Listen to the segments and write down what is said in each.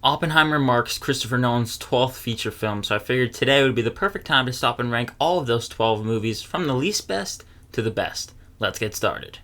Oppenheimer marks Christopher Nolan's 12th feature film, so I figured today would be the perfect time to stop and rank all of those 12 movies from the least best to the best. Let's get started.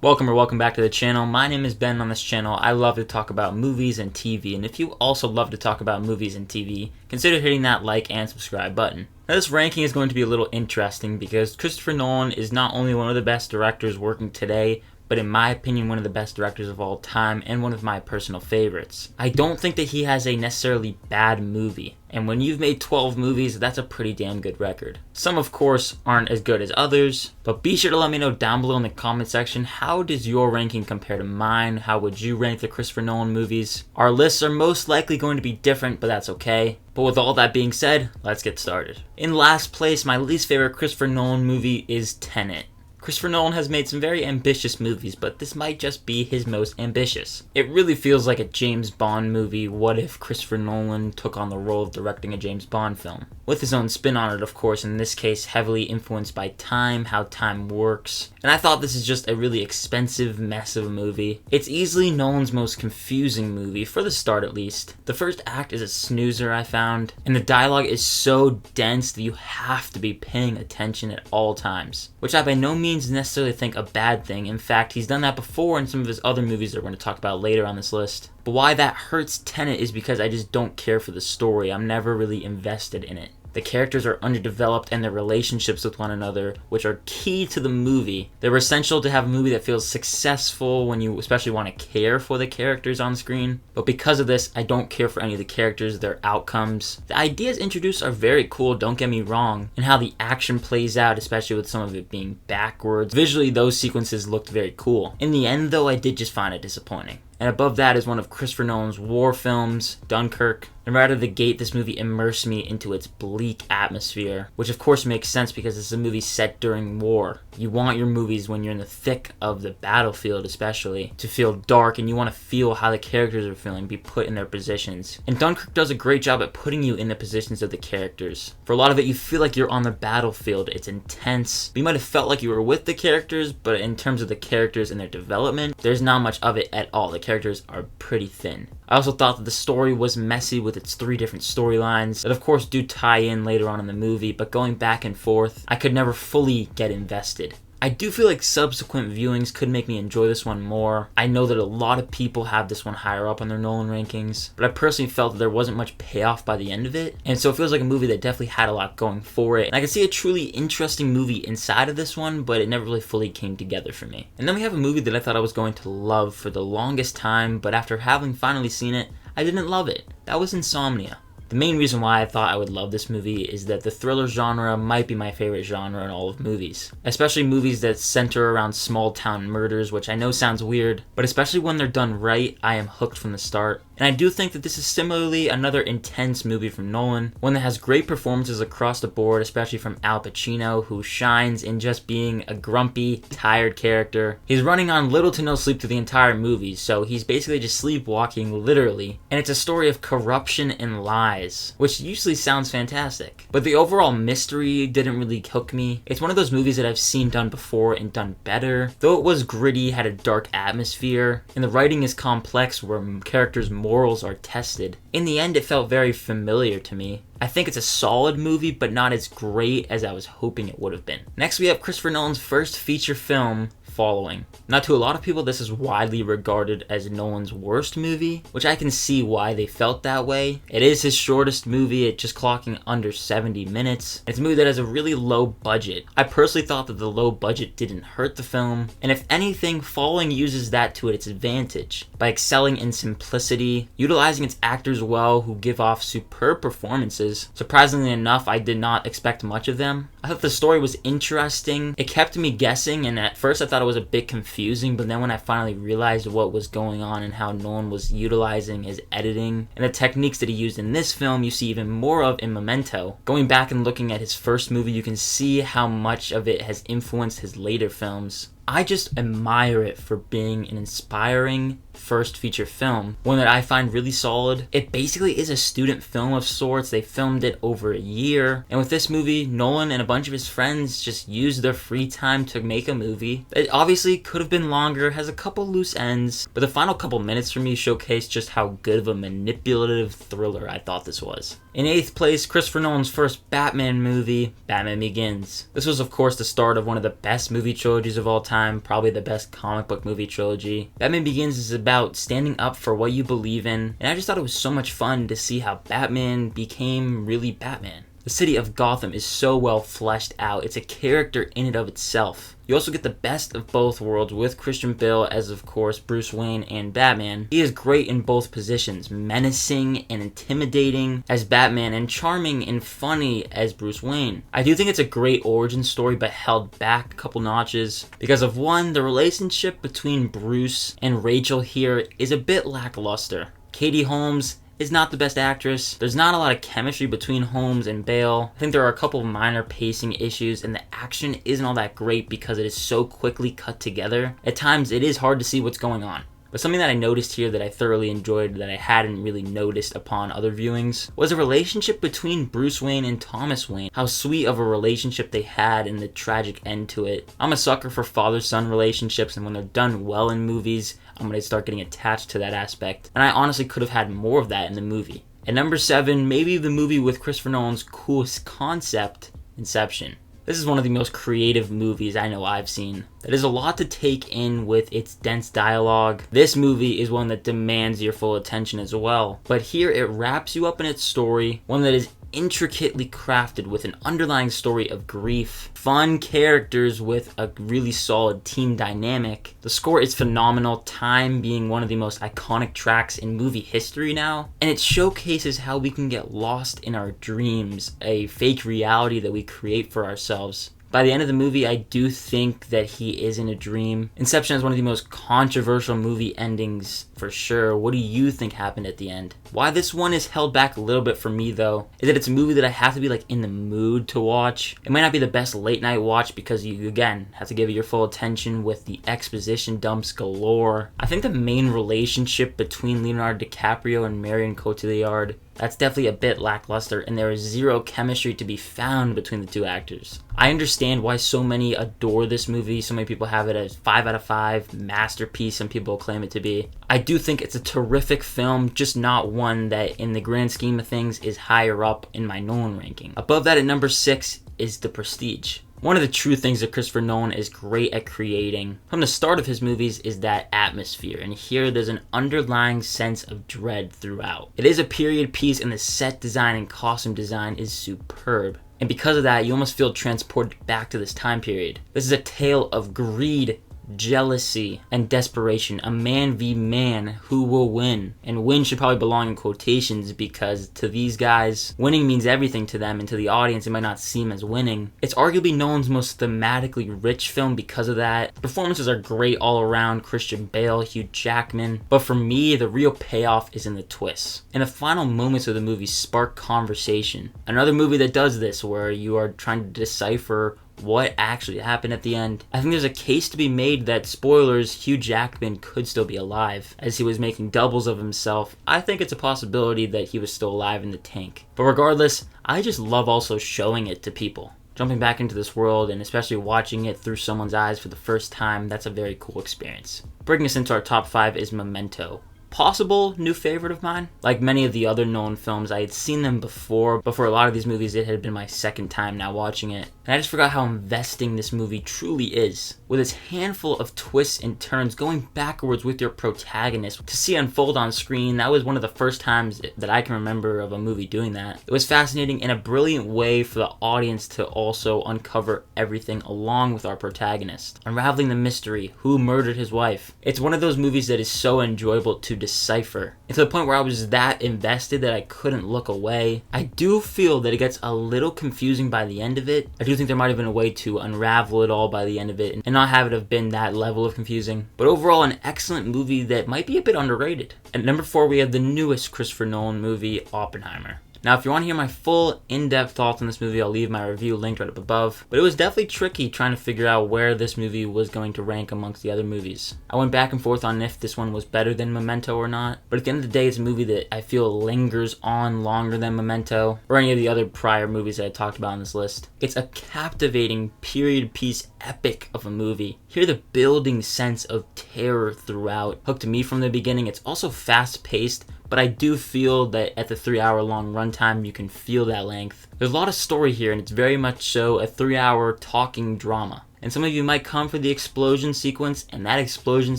Welcome back to the channel. My name is Ben. On this channel, I love to talk about movies and TV, and if you also love to talk about movies and TV, consider hitting that like and subscribe button. Now, this ranking is going to be a little interesting because Christopher Nolan is not only one of the best directors working today, but in my opinion, one of the best directors of all time and one of my personal favorites. I don't think that he has a necessarily bad movie, and when you've made 12 movies, that's a pretty damn good record. Some, of course, aren't as good as others, but be sure to let me know down below in the comment section, how does your ranking compare to mine? How would you rank the Christopher Nolan movies? Our lists are most likely going to be different, but that's okay. But with all that being said, let's get started. In last place, my least favorite Christopher Nolan movie is Tenet. Christopher Nolan has made some very ambitious movies, but this might just be his most ambitious. It really feels like a James Bond movie. What if Christopher Nolan took on the role of directing a James Bond film? With his own spin on it, of course, in this case heavily influenced by time, how time works. And I thought this is just a really expensive mess of a movie. It's easily Nolan's most confusing movie, for the start at least. The first act is a snoozer, I found, and the dialogue is so dense that you have to be paying attention at all times, which I by no means necessarily think a bad thing. In fact, he's done that before in some of his other movies that we're going to talk about later on this list. But why that hurts Tenet is because I just don't care for the story. I'm never really invested in it. The characters are underdeveloped and their relationships with one another, which are key to the movie. They're essential to have a movie that feels successful when you especially want to care for the characters on screen. But because of this, I don't care for any of the characters, their outcomes. The ideas introduced are very cool, don't get me wrong, and how the action plays out, especially with some of it being backwards. Visually, those sequences looked very cool. In the end, though, I did just find it disappointing. And above that is one of Christopher Nolan's war films, Dunkirk. And right out of the gate, this movie immersed me into its bleak atmosphere, which of course makes sense because it's a movie set during war. You want your movies, when you're in the thick of the battlefield especially, to feel dark, and you want to feel how the characters are feeling, be put in their positions. And Dunkirk does a great job at putting you in the positions of the characters. For a lot of it, you feel like you're on the battlefield. It's intense. You might have felt like you were with the characters, but in terms of the characters and their development, there's not much of it at all. The characters are pretty thin. I also thought that the story was messy with its 3 different storylines that of course do tie in later on in the movie, but going back and forth, I could never fully get invested. I do feel like subsequent viewings could make me enjoy this one more. I know that a lot of people have this one higher up on their Nolan rankings, but I personally felt that there wasn't much payoff by the end of it, and so it feels like a movie that definitely had a lot going for it. And I can see a truly interesting movie inside of this one, but it never really fully came together for me. And then we have a movie that I thought I was going to love for the longest time, but after having finally seen it, I didn't love it. That was Insomnia. The main reason why I thought I would love this movie is that the thriller genre might be my favorite genre in all of movies. Especially movies that center around small town murders, which I know sounds weird, but especially when they're done right, I am hooked from the start. And I do think that this is similarly another intense movie from Nolan, one that has great performances across the board, especially from Al Pacino, who shines in just being a grumpy, tired character. He's running on little to no sleep through the entire movie, so he's basically just sleepwalking, literally. And it's a story of corruption and lies, which usually sounds fantastic. But the overall mystery didn't really hook me. It's one of those movies that I've seen done before and done better. Though it was gritty, had a dark atmosphere, and the writing is complex where characters' morals are tested. In the end, it felt very familiar to me. I think it's a solid movie, but not as great as I was hoping it would have been. Next, we have Christopher Nolan's first feature film, Following. Now, to a lot of people, this is widely regarded as Nolan's worst movie, which I can see why they felt that way. It is his shortest movie, at just clocking under 70 minutes. It's a movie that has a really low budget. I personally thought that the low budget didn't hurt the film, and if anything, Following uses that to its advantage by excelling in simplicity, utilizing its actors well who give off superb performances. Surprisingly enough, I did not expect much of them. I thought the story was interesting. It kept me guessing, and at first I thought it was a bit confusing, but then when I finally realized what was going on and how Nolan was utilizing his editing and the techniques that he used in this film, you see even more of in Memento. Going back and looking at his first movie, you can see how much of it has influenced his later films. I just admire it for being an inspiring first feature film, one that I find really solid. It basically is a student film of sorts. They filmed it over a year, and with this movie, Nolan and a bunch of his friends just used their free time to make a movie. It obviously could have been longer, has a couple loose ends, but the final couple minutes for me showcase just how good of a manipulative thriller I thought this was. In 8th place, Christopher Nolan's first Batman movie, Batman Begins. This was of course the start of one of the best movie trilogies of all time, probably the best comic book movie trilogy. Batman Begins is about standing up for what you believe in, and I just thought it was so much fun to see how Batman became really Batman. The city of Gotham is so well fleshed out. It's a character in and of itself. You also get the best of both worlds with Christian Bale as, of course, Bruce Wayne and Batman. He is great in both positions, menacing and intimidating as Batman and charming and funny as Bruce Wayne. I do think it's a great origin story, but held back a couple notches because of one, the relationship between Bruce and Rachel here is a bit lackluster. Katie Holmes is not the best actress. There's not a lot of chemistry between Holmes and Bale. I think there are a couple of minor pacing issues, and the action isn't all that great because it is so quickly cut together. At times, it is hard to see what's going on. But something that I noticed here that I thoroughly enjoyed that I hadn't really noticed upon other viewings was a relationship between Bruce Wayne and Thomas Wayne. How sweet of a relationship they had and the tragic end to it. I'm a sucker for father-son relationships, and when they're done well in movies, I'm going to start getting attached to that aspect. And I honestly could have had more of that in the movie. At number 7, maybe the movie with Christopher Nolan's coolest concept, Inception. This is one of the most creative movies I know I've seen. That is a lot to take in with its dense dialogue. This movie is one that demands your full attention as well. But here it wraps you up in its story, one that is intricately crafted with an underlying story of grief, fun characters with a really solid team dynamic. The score is phenomenal, Time being one of the most iconic tracks in movie history now, and it showcases how we can get lost in our dreams, a fake reality that we create for ourselves. By the end of the movie, I do think that he is in a dream. Inception is one of the most controversial movie endings for sure. What do you think happened at the end? Why this one is held back a little bit for me though, is that it's a movie that I have to be like in the mood to watch. It might not be the best late night watch because you again have to give it your full attention with the exposition dumps galore. I think the main relationship between Leonardo DiCaprio and Marion Cotillard, that's definitely a bit lackluster, and there is zero chemistry to be found between the two actors. I understand why so many adore this movie. So many people have it as 5 out of 5, masterpiece, some people claim it to be. I do think it's a terrific film, just not one that in the grand scheme of things is higher up in my Nolan ranking. Above that at number 6 is The Prestige. One of the true things that Christopher Nolan is great at creating from the start of his movies is that atmosphere, and here there's an underlying sense of dread throughout. It is a period piece, and the set design and costume design is superb. And because of that, you almost feel transported back to this time period. This is a tale of greed, jealousy, and desperation. A man v man, who will win? And win should probably belong in quotations because to these guys, winning means everything to them, and to the audience it might not seem as winning. It's arguably Nolan's most thematically rich film because of that. Performances are great all around, Christian Bale, Hugh Jackman, but for me the real payoff is in the twists. And the final moments of the movie spark conversation. Another movie that does this where you are trying to decipher what actually happened at the end. I think there's a case to be made that, spoilers, Hugh Jackman could still be alive as he was making doubles of himself. I think it's a possibility that he was still alive in the tank. But regardless, I just love also showing it to people. Jumping back into this world and especially watching it through someone's eyes for the first time, that's a very cool experience. Bringing us into our top 5 is Memento. Possible new favorite of mine. Like many of the other Nolan films, I had seen them before, but for a lot of these movies it had been my second time now watching it. And I just forgot how investing this movie truly is. With its handful of twists and turns, going backwards with your protagonist to see unfold on screen, that was one of the first times that I can remember of a movie doing that. It was fascinating in a brilliant way for the audience to also uncover everything along with our protagonist. Unraveling the mystery, who murdered his wife. It's one of those movies that is so enjoyable to decipher. And to the point where I was that invested that I couldn't look away. I do feel that it gets a little confusing by the end of it. I do think there might have been a way to unravel it all by the end of it and not have it have been that level of confusing. But overall, an excellent movie that might be a bit underrated. At number 4, we have the newest Christopher Nolan movie, Oppenheimer. Now, if you want to hear my full, in-depth thoughts on this movie, I'll leave my review linked right up above. But it was definitely tricky trying to figure out where this movie was going to rank amongst the other movies. I went back and forth on if this one was better than Memento or not, but at the end of the day, it's a movie that I feel lingers on longer than Memento, or any of the other prior movies that I talked about on this list. It's a captivating, period piece epic of a movie. Hear the building sense of terror throughout. Hooked me from the beginning. It's also fast-paced, but I do feel that at the 3-hour long runtime, you can feel that length. There's a lot of story here, and it's very much so a 3-hour talking drama. And some of you might come for the explosion sequence, and that explosion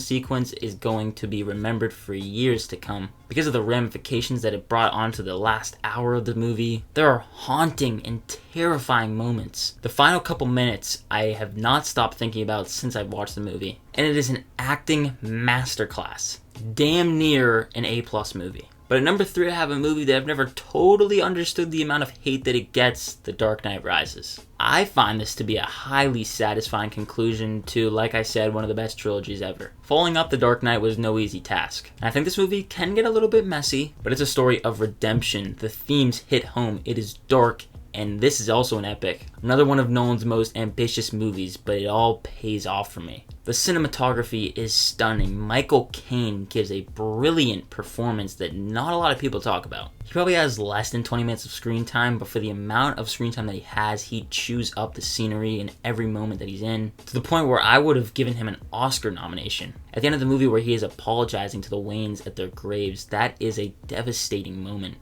sequence is going to be remembered for years to come. Because of the ramifications that it brought onto the last hour of the movie, there are haunting and terrifying moments. The final couple minutes I have not stopped thinking about since I've watched the movie. And it is an acting masterclass. Damn near an A+ movie. But at number 3, I have a movie that I've never totally understood the amount of hate that it gets, The Dark Knight Rises. I find this to be a highly satisfying conclusion to, like I said, one of the best trilogies ever. Following up The Dark Knight was no easy task. And I think this movie can get a little bit messy, but it's a story of redemption. The themes hit home. It is dark, and this is also an epic. Another one of Nolan's most ambitious movies, but it all pays off for me. The cinematography is stunning. Michael Caine gives a brilliant performance that not a lot of people talk about. He probably has less than 20 minutes of screen time, but for the amount of screen time that he has, he chews up the scenery in every moment that he's in, to the point where I would have given him an Oscar nomination. At the end of the movie where he is apologizing to the Waynes at their graves, that is a devastating moment.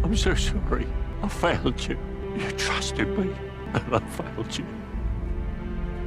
I'm so sorry. I failed you. You trusted me, and I failed you.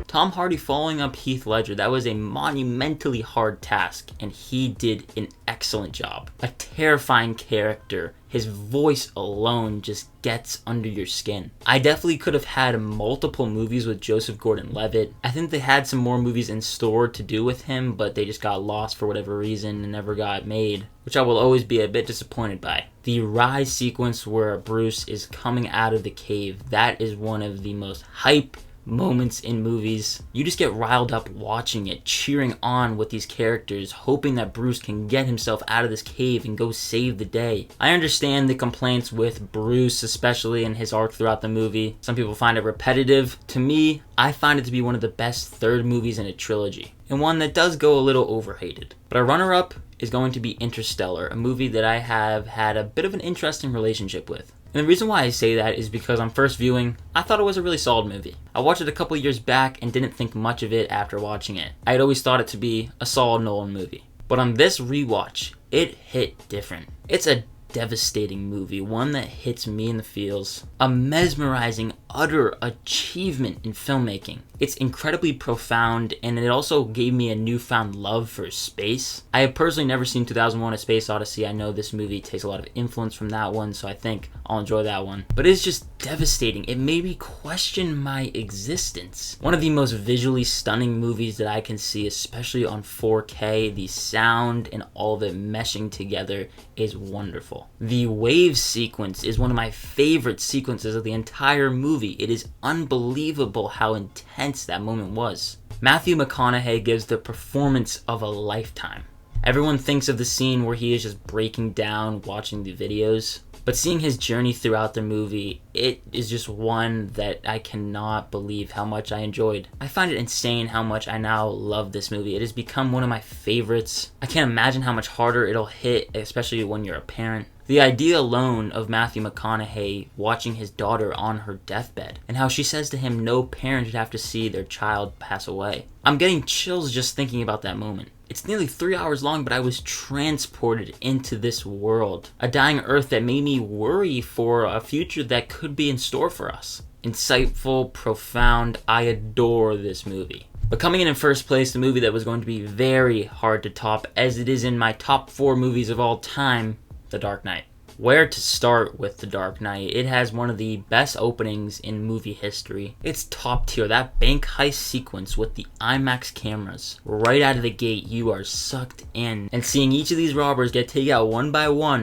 Tom Hardy following up Heath Ledger, that was a monumentally hard task, and he did an excellent job. A terrifying character. His voice alone just gets under your skin. I definitely could have had multiple movies with Joseph Gordon-Levitt. I think they had some more movies in store to do with him, but they just got lost for whatever reason and never got made, which I will always be a bit disappointed by. The rise sequence where Bruce is coming out of the cave, that is one of the most hype moments in movies. You just get riled up watching it, cheering on with these characters, hoping that Bruce can get himself out of this cave and go save the day. I understand the complaints with Bruce, especially in his arc throughout the movie. Some people find it repetitive. To me, I find it to be one of the best third movies in a trilogy, and one that does go a little overhated. But our runner-up is going to be Interstellar, a movie that I have had a bit of an interesting relationship with. And the reason why I say that is because on first viewing, I thought it was a really solid movie. I watched it a couple years back and didn't think much of it after watching it. I had always thought it to be a solid Nolan movie. But on this rewatch, it hit different. It's a devastating movie, one that hits me in the feels. A mesmerizing, utter achievement in filmmaking. It's incredibly profound, and it also gave me a newfound love for space. I have personally never seen 2001: A Space Odyssey. I know this movie takes a lot of influence from that one, so I think I'll enjoy that one. But it's just devastating. It made me question my existence. One of the most visually stunning movies that I can see, especially on 4K. The sound and all of it meshing together is wonderful. The wave sequence is one of my favorite sequences of the entire movie. It is unbelievable how intense that moment was. Matthew McConaughey gives the performance of a lifetime. Everyone thinks of the scene where he is just breaking down watching the videos, but seeing his journey throughout the movie, it is just one that I cannot believe how much I enjoyed. I find it insane how much I now love this movie. It has become one of my favorites. I can't imagine how much harder it'll hit, especially when you're a parent. The idea alone of Matthew McConaughey watching his daughter on her deathbed, and how she says to him no parent should have to see their child pass away. I'm getting chills just thinking about that moment. It's nearly 3 hours long, but I was transported into this world. A dying Earth that made me worry for a future that could be in store for us. Insightful, profound, I adore this movie. But coming in first place, the movie that was going to be very hard to top, as it is in my top 4 movies of all time, The Dark Knight. Where to start with The Dark Knight? It has one of the best openings in movie history. It's top tier. That bank heist sequence with the IMAX cameras. Right out of the gate, you are sucked in. And seeing each of these robbers get taken out one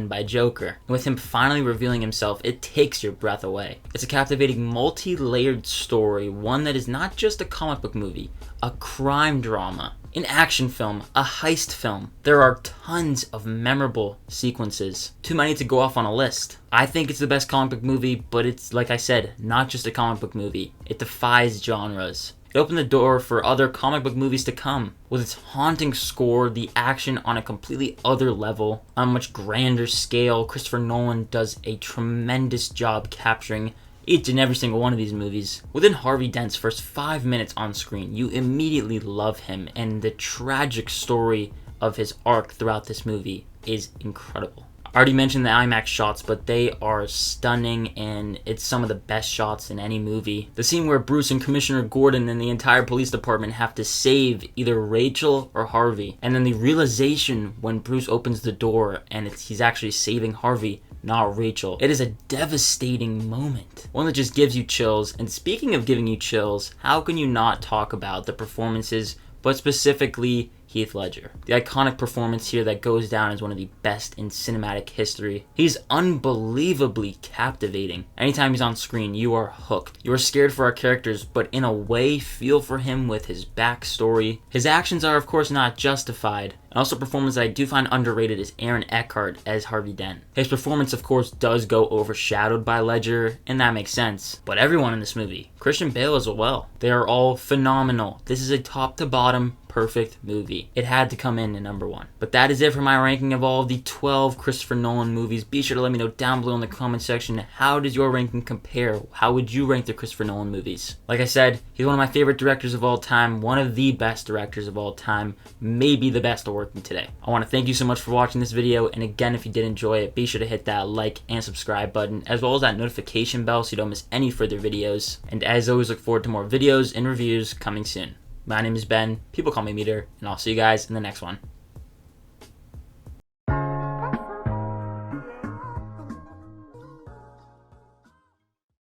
by Joker, and with him finally revealing himself, it takes your breath away. It's a captivating, multi-layered story, one that is not just a comic book movie, a crime drama, an action film, a heist film. There are tons of memorable sequences. Too many to go off on a list. I think it's the best comic book movie, but it's, like I said, not just a comic book movie. It defies genres. It opened the door for other comic book movies to come. With its haunting score, the action on a completely other level, on a much grander scale, Christopher Nolan does a tremendous job capturing each and every single one of these movies. Within Harvey Dent's first 5 minutes on screen, you immediately love him, and the tragic story of his arc throughout this movie is incredible. I already mentioned the IMAX shots, but they are stunning, and it's some of the best shots in any movie. The scene where Bruce and Commissioner Gordon and the entire police department have to save either Rachel or Harvey, and then the realization when Bruce opens the door and he's actually saving Harvey, not Rachel. It is a devastating moment. One that just gives you chills. And speaking of giving you chills, how can you not talk about the performances, but specifically Heath Ledger? The iconic performance here that goes down as one of the best in cinematic history. He's unbelievably captivating. Anytime he's on screen, you are hooked. You are scared for our characters, but in a way, feel for him with his backstory. His actions are, of course, not justified. And also, a performance that I do find underrated is Aaron Eckhart as Harvey Dent. His performance, of course, does go overshadowed by Ledger, and that makes sense. But everyone in this movie, Christian Bale as well, they are all phenomenal. This is a top to bottom perfect movie. It had to come in at number 1. But that is it for my ranking of all of the 12 Christopher Nolan movies. Be sure to let me know down below in the comment section, how does your ranking compare? How would you rank the Christopher Nolan movies? Like I said, he's one of my favorite directors of all time, one of the best directors of all time, maybe the best working today. I want to thank you so much for watching this video, and again, if you did enjoy it, be sure to hit that like and subscribe button, as well as that notification bell so you don't miss any further videos. And as always, look forward to more videos and reviews coming soon. My name is Ben, people call me Meter, and I'll see you guys in the next one.